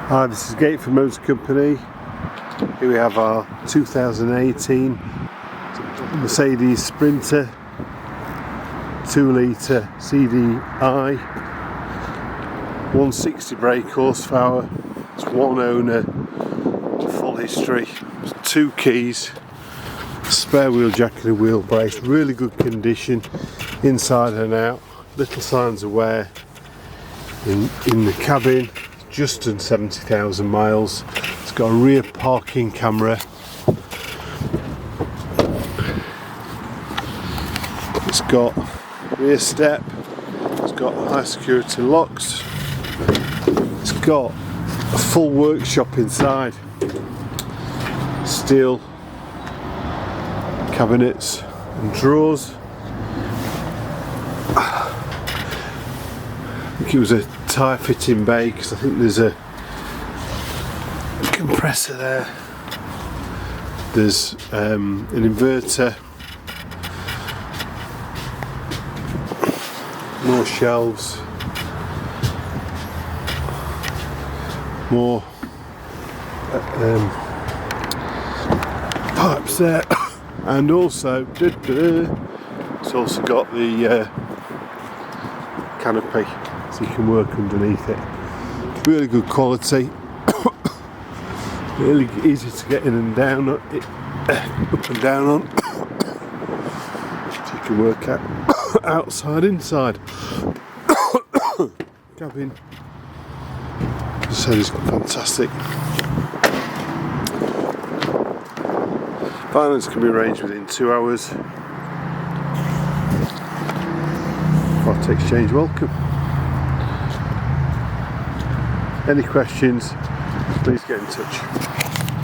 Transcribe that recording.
Hi, this is Gateford Motor Company. Here we have our 2018 Mercedes Sprinter 2-litre CDI, 160 brake horsepower. It's one owner, full history, 2 keys, spare wheel jack and a wheel brace, really good condition inside and out, little signs of wear in the cabin. Just done 70,000 miles. It's got a rear parking camera. It's got rear step. It's got high security locks. It's got a full workshop inside. Steel cabinets and drawers. I think it was a tyre fitting bay because I think there's a compressor there. There's an inverter, more shelves, more pipes there, and also it's also got the canopy, so you can work underneath it. Really good quality, really easy to get in and down, up and down on, so you can work out outside, inside. Cabin, as I said, it's fantastic. Finance can be arranged within 2 hours. Part exchange welcome. Any questions, please get in touch.